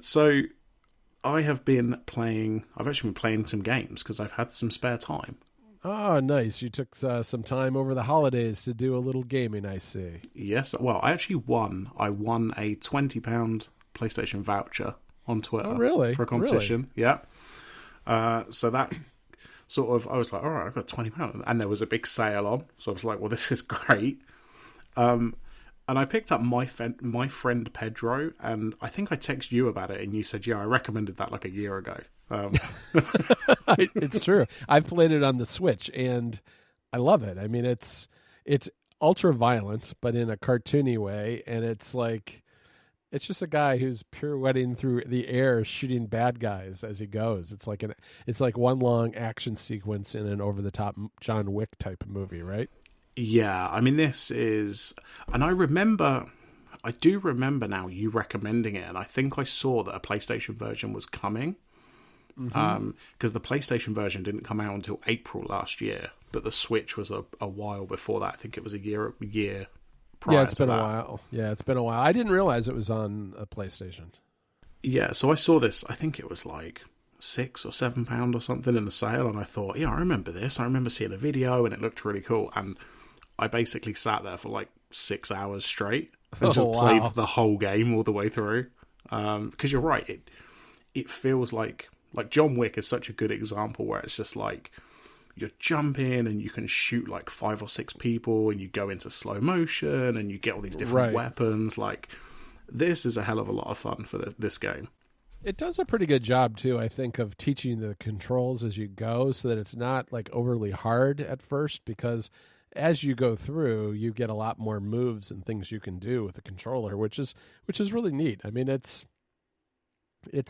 So I have been playing. I've actually been playing some games because I've had some spare time. Oh, nice. You took some time over the holidays to do a little gaming, I see. Yes. Well, I actually won. I won a £20 PlayStation voucher on Twitter. Oh, really? For a competition. Really? Yeah. So that sort of, I was like, all right, I've got £20, and there was a big sale on. So I was like, well, this is great. And I picked up my friend Pedro, and I think I texted you about it, and you said, yeah, I recommended that like a year ago. It's true. I've played it on the Switch, and I love it. I mean, it's ultra violent, but in a cartoony way, and it's just a guy who's pirouetting through the air, shooting bad guys as he goes. It's like one long action sequence in an over the top John Wick type of movie, right? Yeah, I mean, this is... And I do remember now you recommending it, and I think I saw that a PlayStation version was coming. Because the PlayStation version didn't come out until April last year, but the Switch was a while before that. I think it was a year prior. Yeah, it's been a while. Yeah, it's been a while. I didn't realize it was on a PlayStation. Yeah, so I saw this, I think it was like £6 or £7 or something in the sale, and I thought, yeah, I remember this. I remember seeing a video, and it looked really cool, and I basically sat there for like 6 hours straight and just played the whole game all the way through. Because you're right, it feels like John Wick is such a good example where it's just like you're jumping and you can shoot like 5 or 6 people, and you go into slow motion and you get all these different weapons. Like, this is a hell of a lot of fun for this game. It does a pretty good job too, I think, of teaching the controls as you go, so that it's not like overly hard at first, because as you go through, you get a lot more moves and things you can do with the controller, which is really neat. I mean, it's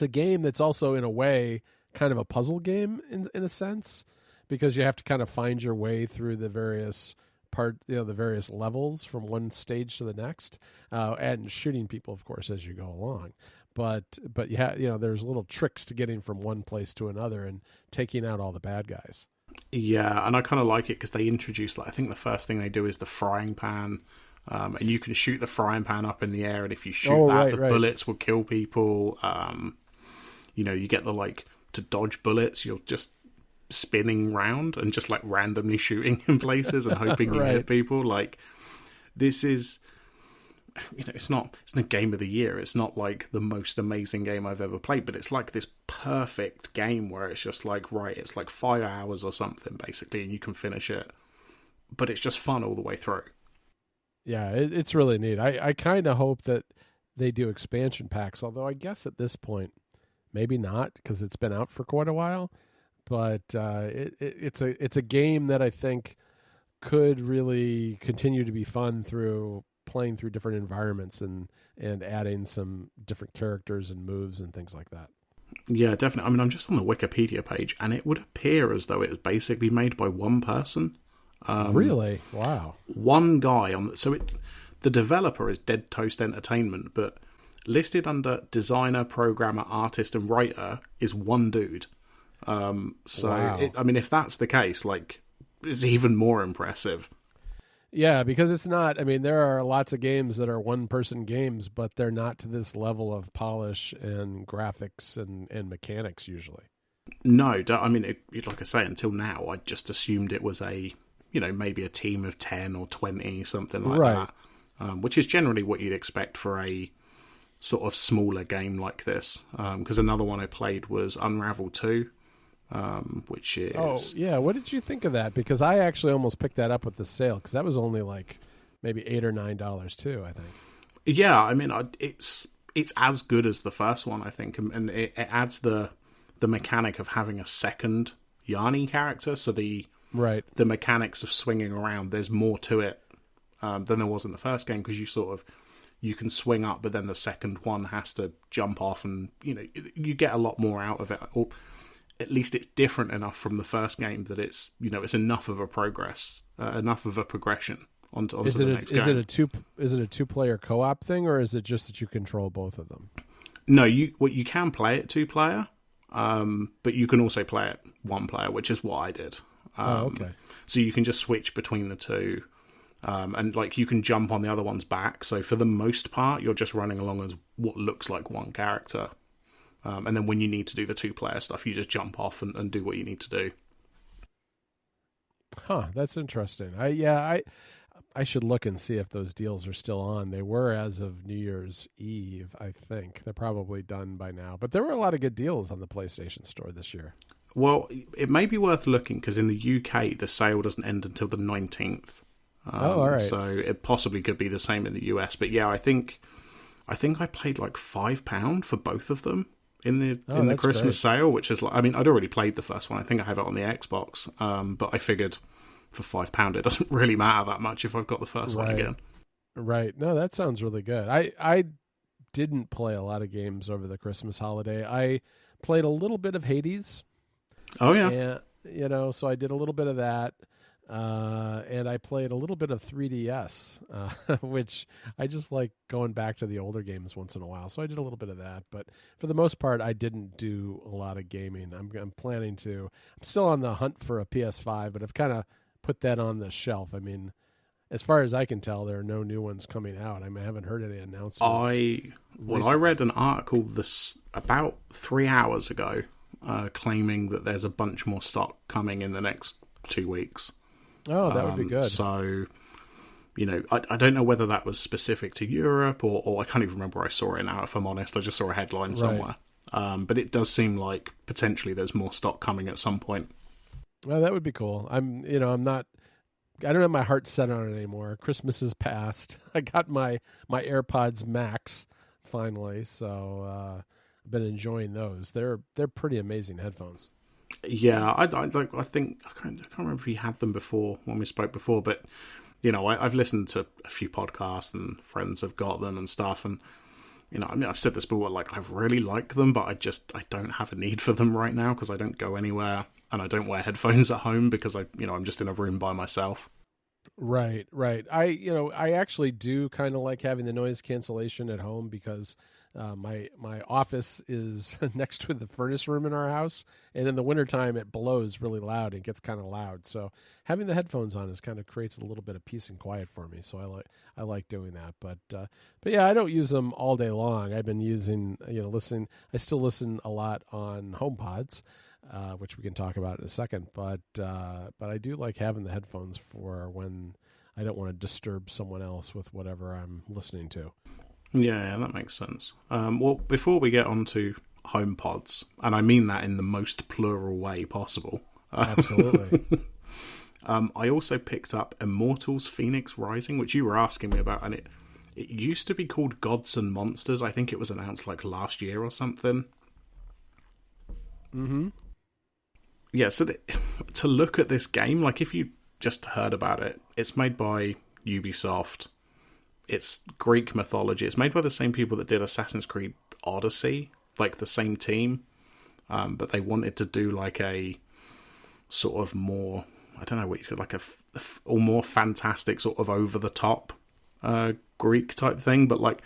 a game that's also, in a way, kind of a puzzle game in a sense, because you have to kind of find your way through the various the various levels from one stage to the next, and shooting people, of course, as you go along. But there's little tricks to getting from one place to another and taking out all the bad guys. Yeah, and I kind of like it because they introduce, I think the first thing they do is the frying pan, and you can shoot the frying pan up in the air, and if you shoot bullets will kill people. You get to dodge bullets, you're just spinning round and just randomly shooting in places and hoping you hit people. This is... it's not game of the year. It's not like the most amazing game I've ever played, but it's like this perfect game where it's just it's like 5 hours or something basically, and you can finish it, but it's just fun all the way through. Yeah, it's really neat. I kind of hope that they do expansion packs, although I guess at this point maybe not, because it's been out for quite a while. But it's a game that I think could really continue to be fun through playing through different environments and adding some different characters and moves and things like that. Yeah, definitely. I mean, I'm just on the Wikipedia page, and it would appear as though it was basically made by one person. Really? Wow. One guy the developer is Dead Toast Entertainment, but listed under designer, programmer, artist, and writer is one dude. Wow. If that's the case, it's even more impressive. Yeah, because it's not... I mean, there are lots of games that are one-person games, but they're not to this level of polish and graphics and mechanics, usually. No, I mean, like I say, until now, I just assumed it was maybe a team of 10 or 20, something like that, which is generally what you'd expect for a sort of smaller game like this. Because another one I played was Unravel 2, which is... Oh, yeah. What did you think of that? Because I actually almost picked that up with the sale, because that was only maybe $8 or $9 too, I think. Yeah, I mean, it's as good as the first one, I think, and it adds the mechanic of having a second Yanni character, so the mechanics of swinging around, there's more to it than there was in the first game, because you can swing up, but then the second one has to jump off, and you get a lot more out of it. Or at least it's different enough from the first game that it's it's enough of a progression onto the next game. Is it a 2-player co-op thing, or is it just that you control both of them? No, you can play it 2-player, but you can also play it 1-player, which is what I did. Okay. So you can just switch between the two. And like you can jump on the other one's back. So for the most part, you're just running along as what looks like one character. And then when you need to do the 2-player stuff, you just jump off and do what you need to do. Huh, that's interesting. I should look and see if those deals are still on. They were as of New Year's Eve, I think. They're probably done by now. But there were a lot of good deals on the PlayStation Store this year. Well, it may be worth looking because in the UK, the sale doesn't end until the 19th. All right. So it possibly could be the same in the US. But yeah, I think I played like £5 for both of them in the Christmas sale, which is like, I mean, I'd already played the first one. I think I have it on the Xbox. But I figured for £5, it doesn't really matter that much if I've got the first one again. Right. No, that sounds really good. I didn't play a lot of games over the Christmas holiday. I played a little bit of Hades. Oh yeah. And, so I did a little bit of that. And I played a little bit of 3DS, which I just like going back to the older games once in a while. So I did a little bit of that, but for the most part, I didn't do a lot of gaming. I'm planning to. I'm still on the hunt for a PS5, but I've kind of put that on the shelf. I mean, as far as I can tell, there are no new ones coming out. I haven't heard any announcements. I read an article about 3 hours ago, claiming that there's a bunch more stock coming in the next 2 weeks. Oh, that would be good. So, I don't know whether that was specific to Europe or I can't even remember where I saw it now, if I'm honest. I just saw a headline somewhere. But it does seem like potentially there's more stock coming at some point. Well, that would be cool. I don't have my heart set on it anymore. Christmas is past. I got my AirPods Max finally, so I've been enjoying those. They're pretty amazing headphones. Yeah, I think I can't remember if we had them before when we spoke before, but I've listened to a few podcasts and friends have got them and stuff, and I've said this before, like I really like them, but I don't have a need for them right now because I don't go anywhere and I don't wear headphones at home because I'm just in a room by myself. Right. I actually do kind of like having the noise cancellation at home because my office is next to the furnace room in our house, and in the wintertime it blows really loud and gets kind of loud. So having the headphones on kind of creates a little bit of peace and quiet for me. So I like doing that. But yeah, I don't use them all day long. I've been using listening. I still listen a lot on HomePods, which we can talk about in a second. But I do like having the headphones for when I don't want to disturb someone else with whatever I'm listening to. Yeah, that makes sense. Well, before we get on to HomePods, and I mean that in the most plural way possible. Absolutely. I also picked up Immortals Phoenix Rising, which you were asking me about, and it used to be called Gods and Monsters. I think it was announced like last year or something. Mm-hmm. Yeah, so to look at this game, like if you just heard about it, it's made by Ubisoft. It's Greek mythology. It's made by the same people that did Assassin's Creed Odyssey, like the same team. But they wanted to do like a sort of more, I don't know what you could, like or more fantastic sort of over the top Greek type thing. But like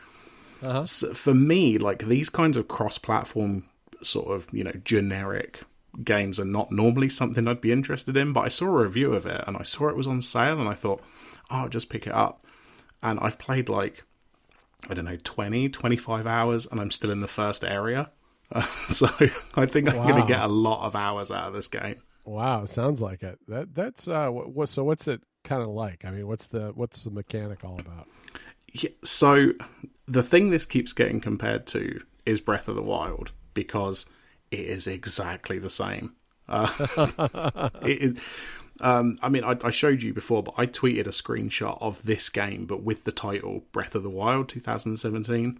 for me, like these kinds of cross-platform sort of, generic games are not normally something I'd be interested in. But I saw a review of it and I saw it was on sale and I thought, I'll just pick it up. And I've played 20, 25 hours and I'm still in the first area. So I think I'm going to get a lot of hours out of this game. Wow, sounds like it. That's so what's it kind of like? I mean, what's the mechanic all about? Yeah, so the thing this keeps getting compared to is Breath of the Wild because it is exactly the same. It is. I showed you before, but I tweeted a screenshot of this game, but with the title Breath of the Wild 2017.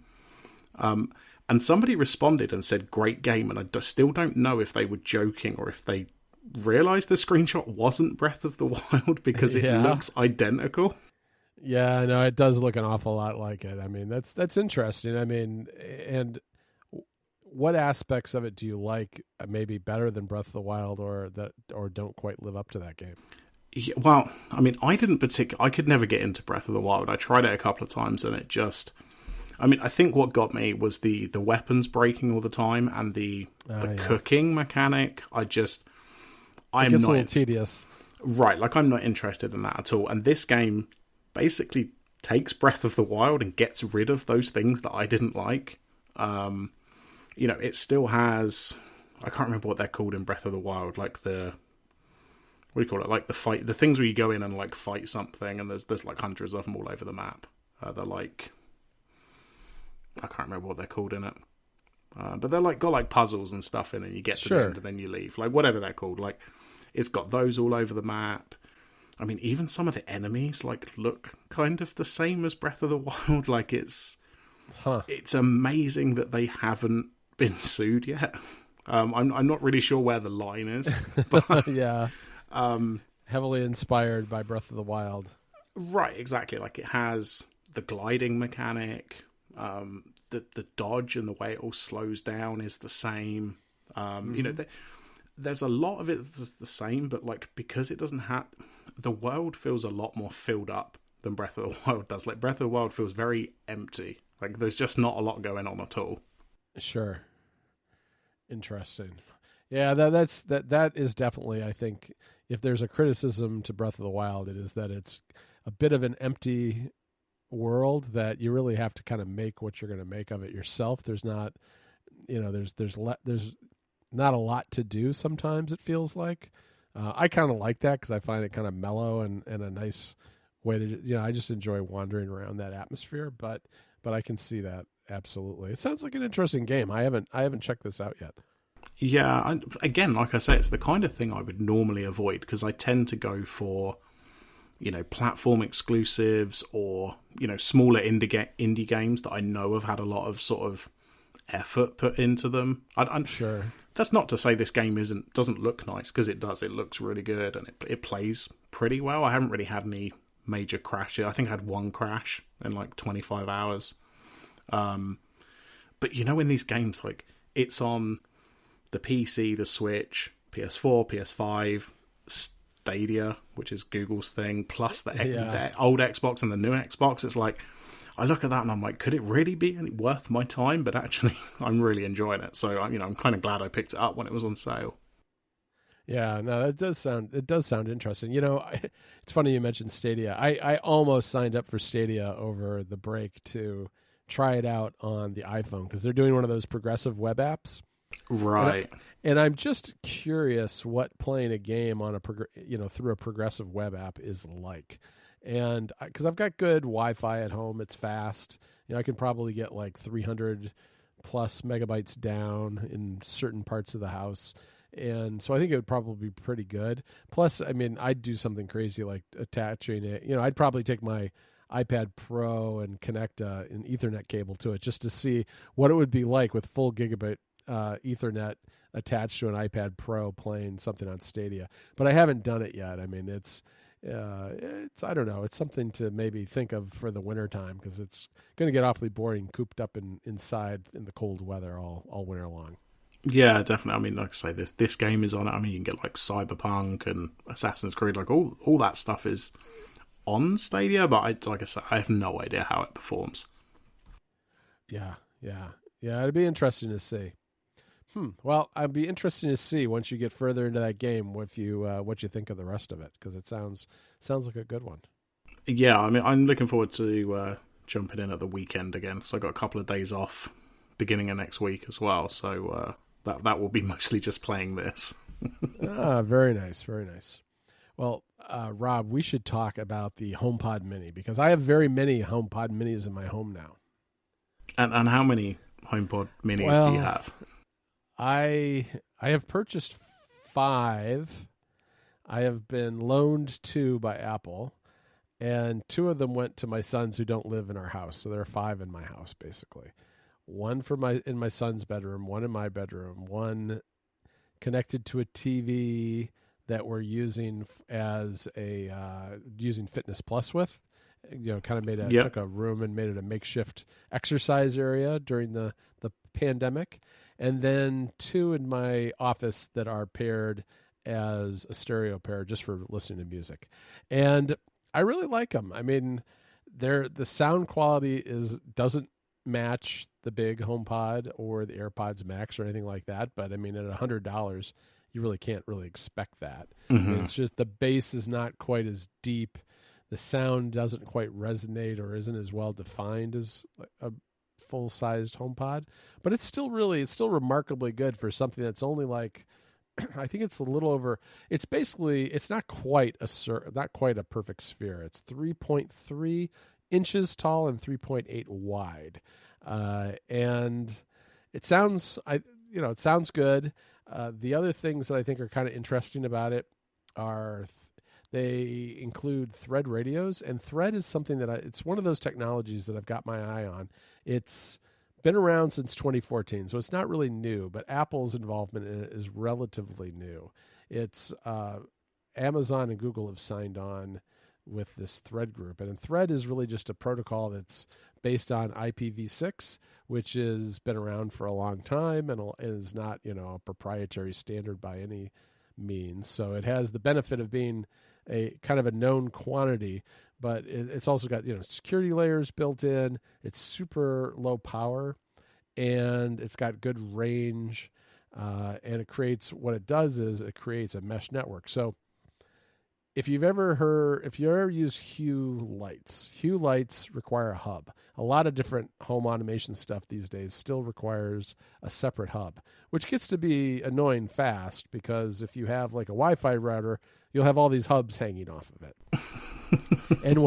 And somebody responded and said, great game. And I still don't know if they were joking or if they realized the screenshot wasn't Breath of the Wild because it looks identical. Yeah, no, it does look an awful lot like it. I mean, that's interesting. I mean, and what aspects of it do you like maybe better than Breath of the Wild or don't quite live up to that game? Yeah, well, I mean, I could never get into Breath of the Wild. I tried it a couple of times and it just, I think what got me was the weapons breaking all the time and the cooking mechanic. It gets a little tedious. Right, like I'm not interested in that at all. And this game basically takes Breath of the Wild and gets rid of those things that I didn't like. It still has, I can't remember what they're called in Breath of the Wild, like the, what do you call it? Like the things where you go in and like fight something, and there's like hundreds of them all over the map. They're like, I can't remember what they're called in it. But they're like got like puzzles and stuff in, and you get to the end and then you leave. Like whatever they're called. Like it's got those all over the map. I mean, even some of the enemies like look kind of the same as Breath of the Wild. Like it's amazing that they haven't been sued yet. I'm not really sure where the line is, but yeah, heavily inspired by Breath of the Wild. Right, exactly. Like it has the gliding mechanic, the dodge and the way it all slows down is the same. There's a lot of it that's the same, but like because it doesn't have, the world feels a lot more filled up than Breath of the Wild does. Like Breath of the Wild feels very empty. Like there's just not a lot going on at all. Sure. Interesting. Yeah, that is definitely, I think, if there's a criticism to Breath of the Wild, it is that it's a bit of an empty world that you really have to kind of make what you're going to make of it yourself. There's not, there's not a lot to do sometimes, it feels like. I kind of like that because I find it kind of mellow and a nice way to, I just enjoy wandering around that atmosphere, but I can see that absolutely. It sounds like an interesting game. I haven't checked this out yet. Yeah, again, like I say, it's the kind of thing I would normally avoid because I tend to go for, platform exclusives or, smaller indie games that I know have had a lot of sort of effort put into them. I'm sure. That's not to say this game doesn't look nice, because it does. It looks really good and it plays pretty well. I haven't really had any major crashes. I think I had one crash in like 25 hours. But in these games, like it's on the PC, the Switch, PS4, PS5, Stadia, which is Google's thing, plus the old Xbox and the new Xbox. It's like, I look at that and I'm like, could it really be worth my time? But actually, I'm really enjoying it. So, I'm kind of glad I picked it up when it was on sale. Yeah, no, it does sound interesting. It's funny you mentioned Stadia. I almost signed up for Stadia over the break to try it out on the iPhone because they're doing one of those progressive web apps. Right. And I'm just curious what playing a game on through a progressive web app is like. And because I've got good Wi-Fi at home, it's fast. I can probably get like 300 plus megabytes down in certain parts of the house. And so I think it would probably be pretty good. Plus, I'd do something crazy like attaching it. I'd probably take my iPad Pro and connect an Ethernet cable to it just to see what it would be like with full gigabit Ethernet attached to an iPad Pro playing something on Stadia. But I haven't done it yet. It's I don't know. It's something to maybe think of for the winter time because it's going to get awfully boring cooped up inside in the cold weather all winter long. Yeah, definitely. Like I say, this game is on it. You can get like Cyberpunk and Assassin's Creed, like all that stuff is on Stadia, but like I said, I have no idea how it performs. Yeah. It'd be interesting to see. Well, I'd be interested to see once you get further into that game what you think of the rest of it because it sounds like a good one. Yeah, I'm looking forward to jumping in at the weekend again. So I got a couple of days off beginning of next week as well. So that will be mostly just playing this. Very nice, very nice. Well, Rob, we should talk about the HomePod Mini because I have very many HomePod Minis in my home now. And how many HomePod Minis do you have? I have purchased 5. I have been loaned 2 by Apple, and 2 of them went to my sons who don't live in our house. So there are 5 in my house, basically. One in my son's bedroom, 1 in my bedroom, 1 connected to a TV that we're using as using Fitness Plus with. Kind of took a room and made it a makeshift exercise area during the pandemic. And then 2 in my office that are paired as a stereo pair just for listening to music. And I really like them. The sound quality doesn't match the big HomePod or the AirPods Max or anything like that. But at $100, you really can't really expect that. Mm-hmm. It's just the bass is not quite as deep. the sound doesn't quite resonate or isn't as well defined as a full-sized HomePod, but it's still remarkably good for something that's only like, I think it's a little over. It's not quite a perfect sphere. It's 3.3 inches tall and 3.8 wide, and it sounds good. The other things that I think are kind of interesting about it are they include Thread radios, and Thread is something that it's one of those technologies that I've got my eye on. It's been around since 2014, so it's not really new, but Apple's involvement in it is relatively new. It's Amazon and Google have signed on with this Thread group, and Thread is really just a protocol that's based on IPv6, which has been around for a long time and is not, a proprietary standard by any means. So it has the benefit of being a kind of a known quantity, but it's also got security layers built in. It's super low power, and it's got good range, and it creates a mesh network. So if you ever use Hue lights require a hub. A lot of different home automation stuff these days still requires a separate hub, which gets to be annoying fast, because if you have like a Wi-Fi router, you'll have all these hubs hanging off of it. And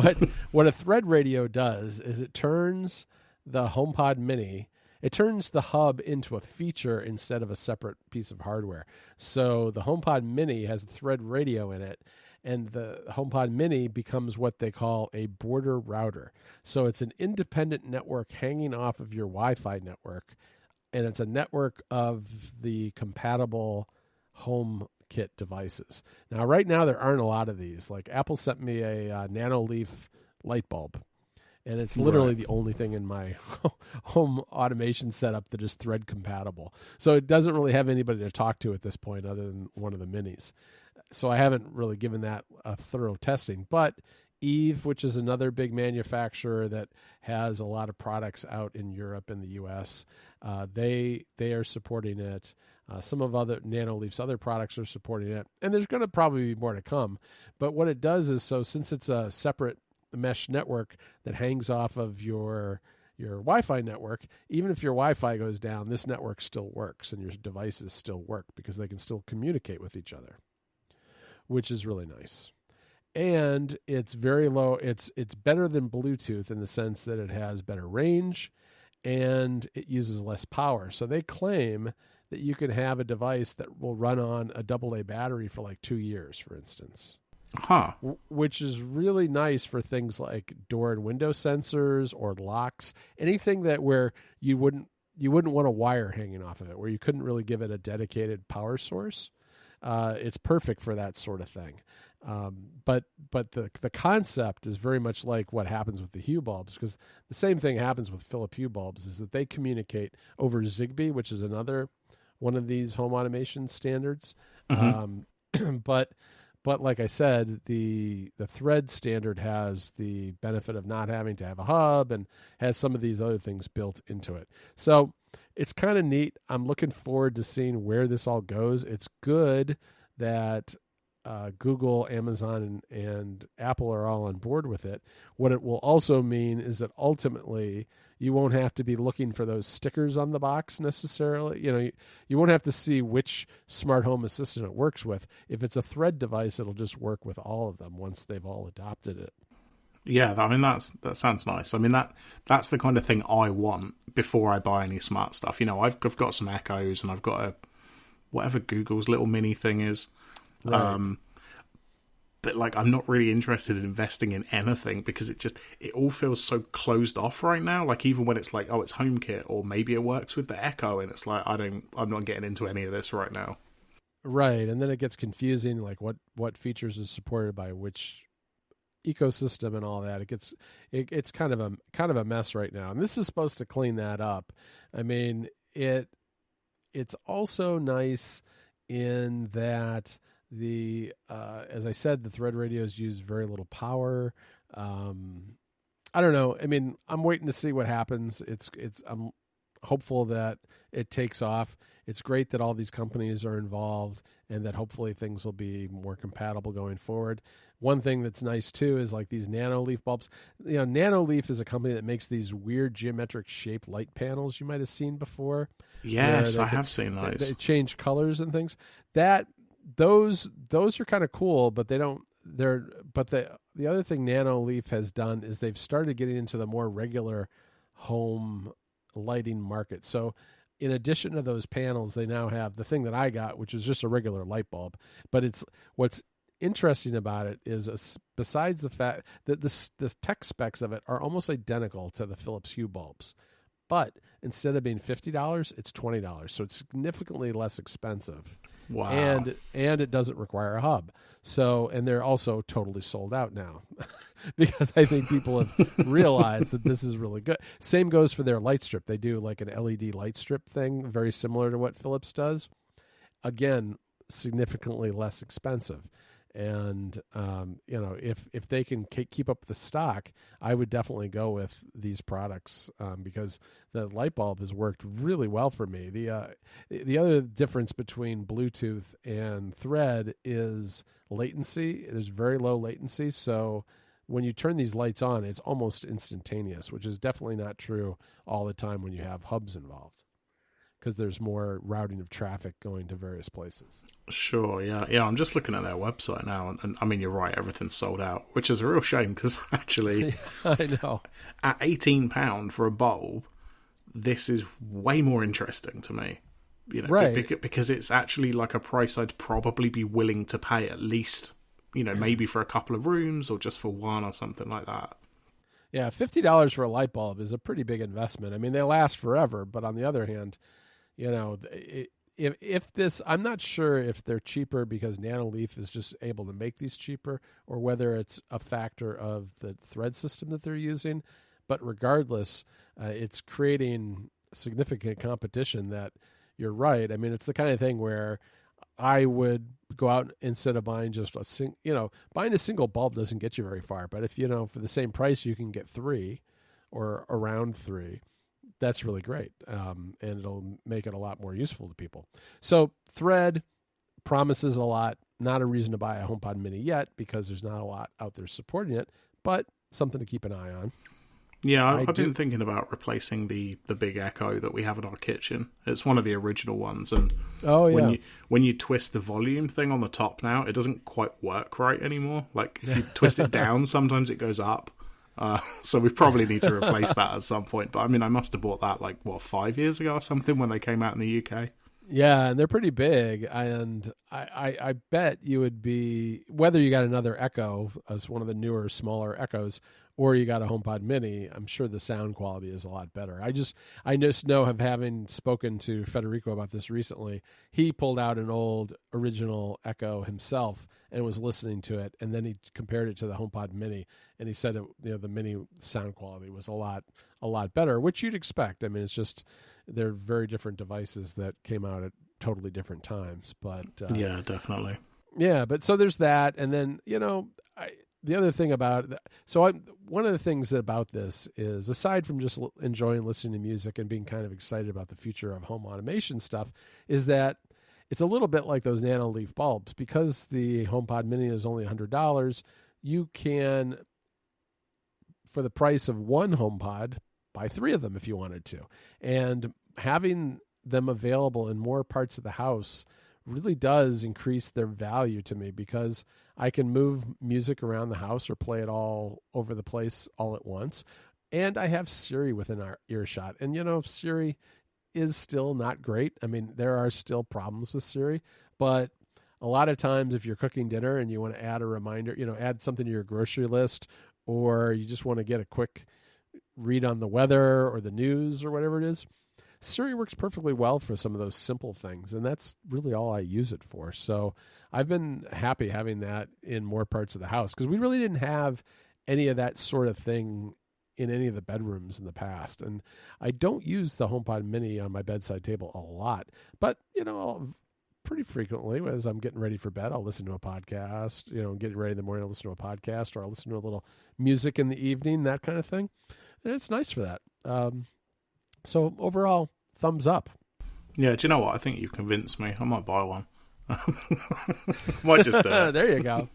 what a Thread radio does is it turns the HomePod Mini, it turns the hub into a feature instead of a separate piece of hardware. So the HomePod Mini has a Thread radio in it, and the HomePod Mini becomes what they call a border router. So it's an independent network hanging off of your Wi-Fi network, and it's a network of the compatible HomeKit devices. Now, right now, there aren't a lot of these. Like, Apple sent me a NanoLeaf light bulb, and it's literally the only thing in my home automation setup that is Thread compatible. So it doesn't really have anybody to talk to at this point other than one of the minis. So I haven't really given that a thorough testing. But Eve, which is another big manufacturer that has a lot of products out in Europe and the U.S., they are supporting it. Some of other NanoLeaf's other products are supporting it. And there's going to probably be more to come. But what it does is, so since it's a separate mesh network that hangs off of your Wi-Fi network, even if your Wi-Fi goes down, this network still works and your devices still work because they can still communicate with each other, which is really nice. And it's very low. It's better than Bluetooth in the sense that it has better range and it uses less power. So they claim that you can have a device that will run on a AA battery for like 2 years, for instance. Huh. Which is really nice for things like door and window sensors or locks, anything that where you wouldn't want a wire hanging off of it, where you couldn't really give it a dedicated power source. It's perfect for that sort of thing. But the concept is very much like what happens with the Hue bulbs, because the same thing happens with Philips Hue bulbs, is that they communicate over Zigbee, which is another one of these home automation standards. Mm-hmm. But like I said, the Thread standard has the benefit of not having to have a hub and has some of these other things built into it. So it's kind of neat. I'm looking forward to seeing where this all goes. It's good that Google, Amazon, and Apple are all on board with it. What it will also mean is that ultimately you won't have to be looking for those stickers on the box necessarily. You won't have to see which smart home assistant it works with. If it's a Thread device, it'll just work with all of them once they've all adopted it. Yeah, I mean that sounds nice. I mean that's the kind of thing I want before I buy any smart stuff. I've got some Echoes and I've got whatever Google's little mini thing is. Right. But like, I'm not really interested in investing in anything because it all feels so closed off right now. Like, even when it's like, oh, it's HomeKit, or maybe it works with the Echo, and it's like, I'm not getting into any of this right now. Right, and then it gets confusing, like what features is supported by which ecosystem and all that. It's kind of a mess right now, and this is supposed to clean that up. I mean, it's also nice in that as I said, the Thread radios use very little power. I don't know. I mean, I'm waiting to see what happens. hopeful that it takes off. It's great that all these companies are involved and that hopefully things will be more compatible going forward. One thing that's nice too is like these Nanoleaf bulbs. Nanoleaf is a company that makes these weird geometric shaped light panels you might have seen before. Yes, I have seen those. They change colors and things. Those are kind of cool, but the other thing Nanoleaf has done is they've started getting into the more regular home lighting market. So in addition to those panels, they now have the thing that I got, which is just a regular light bulb. But what's interesting about it is, besides the fact that the tech specs of it are almost identical to the Philips Hue bulbs, but instead of being $50, it's $20. So it's significantly less expensive. Wow. And it doesn't require a hub. So, and they're also totally sold out now because I think people have realized that this is really good. Same goes for their light strip. They do like an LED light strip thing, very similar to what Philips does. Again, significantly less expensive. And, if they can keep up the stock, I would definitely go with these products because the light bulb has worked really well for me. The other difference between Bluetooth and Thread is latency. There's very low latency. So when you turn these lights on, it's almost instantaneous, which is definitely not true all the time when you have hubs involved, because there's more routing of traffic going to various places. Sure, yeah. I'm just looking at their website now, and I mean, you're right, everything's sold out, which is a real shame, because actually, I know, at £18 for a bulb, this is way more interesting to me. Right? Because it's actually like a price I'd probably be willing to pay, at least, maybe for a couple of rooms or just for one or something like that. Yeah, $50 for a light bulb is a pretty big investment. I mean, they last forever, but on the other hand, if this, I'm not sure if they're cheaper because Nanoleaf is just able to make these cheaper, or whether it's a factor of the thread system that they're using. But regardless, it's creating significant competition that, you're right. I mean, it's the kind of thing where I would go out instead of buying just buying a single bulb doesn't get you very far. But if, for the same price, you can get 3 or around 3, that's really great. And it'll make it a lot more useful to people. So Thread promises a lot. Not a reason to buy a HomePod Mini yet because there's not a lot out there supporting it, but something to keep an eye on. Yeah, I've been thinking about replacing the big Echo that we have in our kitchen. It's one of the original ones, and when you twist the volume thing on the top now, it doesn't quite work right anymore. Like if you twist it down, sometimes it goes up. So we probably need to replace that at some point. But I mean, I must have bought that 5 years ago or something when they came out in the UK. Yeah, and they're pretty big, and I bet you would be, whether you got another Echo as one of the newer, smaller Echoes, or you got a HomePod Mini, I'm sure the sound quality is a lot better. I just know, having spoken to Federico about this recently, he pulled out an old original Echo himself and was listening to it, and then he compared it to the HomePod Mini, and he said the Mini sound quality was a lot better, which you'd expect. I mean, it's just they're very different devices that came out at totally different times. But yeah, definitely. Yeah, but so there's that, and then the other thing about one of the things about this is, aside from just enjoying listening to music and being kind of excited about the future of home automation stuff, is that it's a little bit like those Nanoleaf bulbs. Because the HomePod Mini is only $100, you can, for the price of one HomePod, buy 3 of them if you wanted to. And having them available in more parts of the house really does increase their value to me, because I can move music around the house or play it all over the place all at once. And I have Siri within our earshot. And, Siri is still not great. I mean, there are still problems with Siri, but a lot of times if you're cooking dinner and you want to add a reminder, add something to your grocery list, or you just want to get a quick read on the weather or the news or whatever it is, Siri works perfectly well for some of those simple things, and that's really all I use it for. So I've been happy having that in more parts of the house, because we really didn't have any of that sort of thing in any of the bedrooms in the past. And I don't use the HomePod Mini on my bedside table a lot, but, pretty frequently as I'm getting ready for bed, I'll listen to a podcast, getting ready in the morning, I'll listen to a podcast, or I'll listen to a little music in the evening, that kind of thing. And it's nice for that. So overall, thumbs up. Yeah, do you know what? I think you've convinced me. I might buy one. Might just do it. There you go.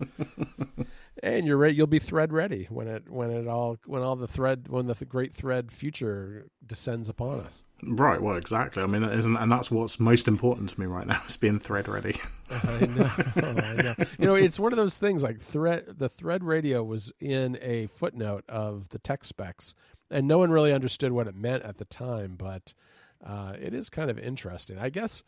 And you're ready. You'll be thread ready when the great thread future descends upon us. Right. Well, exactly. I mean, and that's what's most important to me right now is being thread ready. I know. I know. It's one of those things like the thread radio was in a footnote of the tech specs, and no one really understood what it meant at the time. But it is kind of interesting. I guess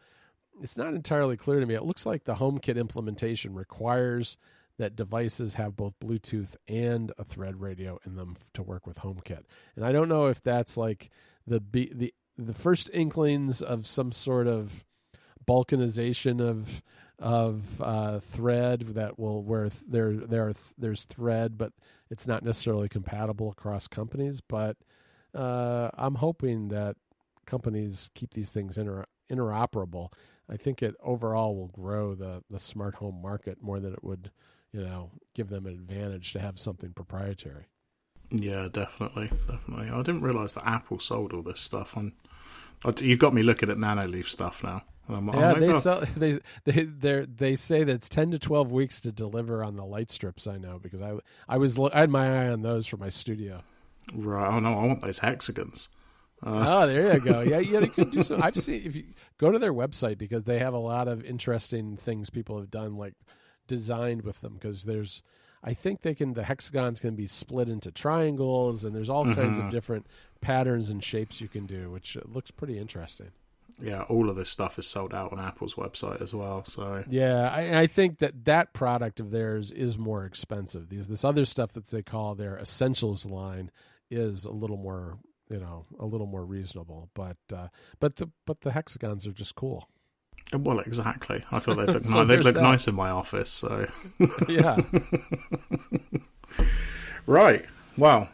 it's not entirely clear to me. It looks like the HomeKit implementation requires that devices have both Bluetooth and a thread radio in them to work with HomeKit. And I don't know if that's like the first inklings of some sort of balkanization of thread that will where there's thread, but it's not necessarily compatible across companies. But I'm hoping that companies keep these things interoperable. I think it overall will grow the smart home market more than it would, give them an advantage to have something proprietary. Yeah, definitely. I didn't realize that Apple sold all this stuff. You've got me looking at Nanoleaf stuff now. They say that it's 10 to 12 weeks to deliver on the light strips. I know because I had my eye on those for my studio. Right. Oh no, I want those hexagons. There you go. Yeah, you could do some. I've seen if you go to their website because they have a lot of interesting things people have done, like designed with them. Because I think the hexagons can be split into triangles, and there's all kinds of different patterns and shapes you can do, which looks pretty interesting. Yeah, all of this stuff is sold out on Apple's website as well. So yeah, I think that product of theirs is more expensive. This other stuff that they call their essentials line is a little more, a little more reasonable. But the hexagons are just cool. Well, exactly. I thought they'd look nice. They'd look nice in my office. So yeah. Right. Well,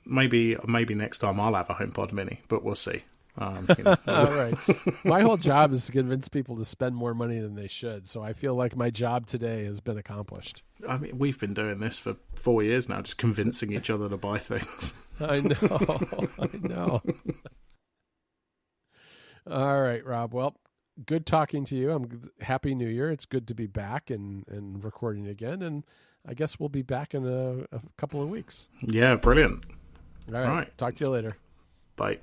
maybe next time I'll have a HomePod Mini, but we'll see. All right. My whole job is to convince people to spend more money than they should. So I feel like my job today has been accomplished. I mean, we've been doing this for 4 years now, just convincing each other to buy things. I know. All right, Rob. Well, good talking to you. Happy New Year. It's good to be back and recording again. And I guess we'll be back in a couple of weeks. Yeah, brilliant. All right. Talk to you later. Bye.